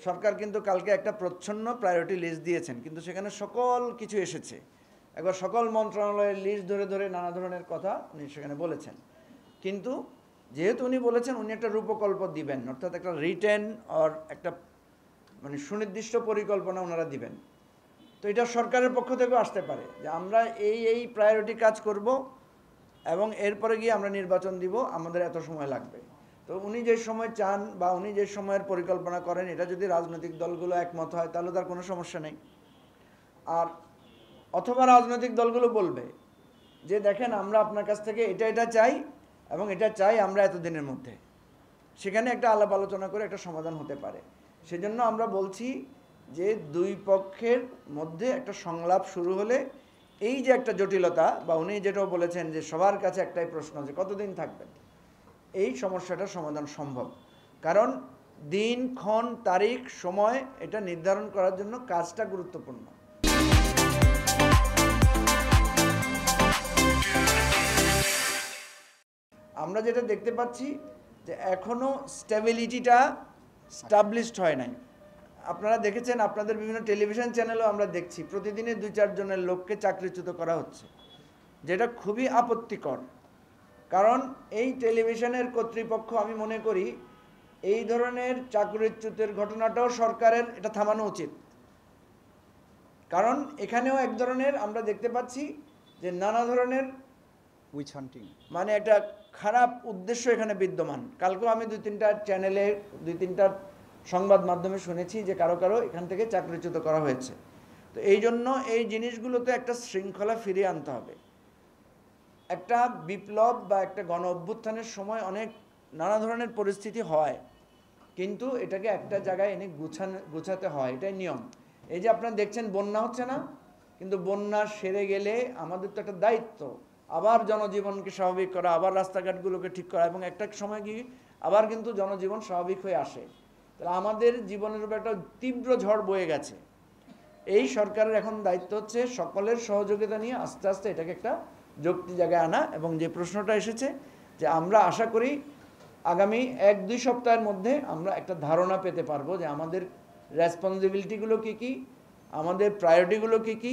সরকার কিন্তু কালকে একটা প্রচ্ছন্ন প্রায়োরিটি লিস্ট দিয়েছেন, কিন্তু সেখানে সকল কিছু এসেছে। একবার সকল মন্ত্রণালয়ের লিস্ট ধরে ধরে নানা ধরনের কথা উনি সেখানে বলেছেন। কিন্তু যেহেতু উনি বলেছেন উনি একটা রূপকল্প দিবেন, অর্থাৎ একটা রিটেন অর একটা মানে সুনির্দিষ্ট পরিকল্পনা ওনারা দিবেন। তো এটা সরকারের পক্ষ থেকেও আসতে পারে যে আমরা এই প্রায়োরিটি কাজ করব এবং এরপরে গিয়ে আমরা নির্বাচন দিব, আমাদের এত সময় লাগবে। তো উনি যে সময় চান বা উনি যে সময়ের পরিকল্পনা করেন, এটা যদি রাজনৈতিক দলগুলো একমত হয় তাহলে তার কোনো সমস্যা নেই। আর অথবা রাজনৈতিক দলগুলো বলবে যে দেখেন আমরা আপনার কাছ থেকে এটা চাই এবং এটা চাই আমরা এতদিনের মধ্যে, সেখানে একটা আলাপ আলোচনা করে একটা সমাধান হতে পারে। সেজন্য আমরা বলছি যে দুই পক্ষের মধ্যে একটা সংলাপ শুরু হলে এই যে একটা জটিলতা, বা উনি যেটাও বলেছেন যে সবার কাছে একটাই প্রশ্ন যে কতদিন থাকবেন, এই সমস্যাটার সমাধান সম্ভব। কারণ দিন, ক্ষণ, তারিখ, সময় এটা নির্ধারণ করার জন্য কাজটা গুরুত্বপূর্ণ। আমরা যেটা দেখতে পাচ্ছি যে এখনও স্টেবিলিটিটা স্টাবলিশড হয় নাই। আপনারা দেখেছেন, আপনাদের বিভিন্ন টেলিভিশন চ্যানেলেও আমরা দেখছি প্রতিদিনই 2-4 জনের লোককে চাকরিচ্যুত করা হচ্ছে, যেটা খুবই আপত্তিকর। কারণ এই টেলিভিশনের কর্তৃপক্ষ, আমি মনে করি এই ধরনের চাকরিচ্যুতের ঘটনাটাও সরকারের এটা থামানো উচিত। কারণ এখানেও এক ধরনের আমরা দেখতে পাচ্ছি যে নানা ধরনের উইচ হান্টিং, মানে একটা খারাপ উদ্দেশ্য এখানে বিদ্যমান। কালকেও আমি 2-3টা চ্যানেলে 2-3টা সংবাদ মাধ্যমে শুনেছি যে কারো কারো এখান থেকে চাকরিচ্যুত করা হয়েছে। তো এই জন্য এই জিনিসগুলোতে একটা শৃঙ্খলা ফিরিয়ে আনতে হবে। একটা বিপ্লব বা একটা গণ অভ্যুত্থানের সময় অনেক নানা ধরনের পরিস্থিতি হয়, কিন্তু এটাকে একটা জায়গায় এনে গুছাতে হয়, এটাই নিয়ম। এই যে আপনারা দেখছেন বন্যা হচ্ছে না, কিন্তু বন্যা সেরে গেলে আমাদের তো একটা দায়িত্ব আবার জনজীবনকে স্বাভাবিক করা, আবার রাস্তাঘাটগুলোকে ঠিক করা, এবং একটা সময় কি আবার কিন্তু জনজীবন স্বাভাবিক হয়ে আসে। তাহলে আমাদের জীবনের উপর একটা তীব্র ঝড় বয়ে গেছে। এই সরকারের এখন দায়িত্ব হচ্ছে সকলের সহযোগিতা নিয়ে আস্তে আস্তে এটাকে একটা যুক্তি জায়গায় আনা। এবং যে প্রশ্নটা এসেছে যে আমরা আশা করি আগামী 1-2 সপ্তাহের মধ্যে আমরা একটা ধারণা পেতে পারবো যে আমাদের রেসপন্সিবিলিটিগুলো কী কী, আমাদের প্রায়োরিটিগুলো কী কী,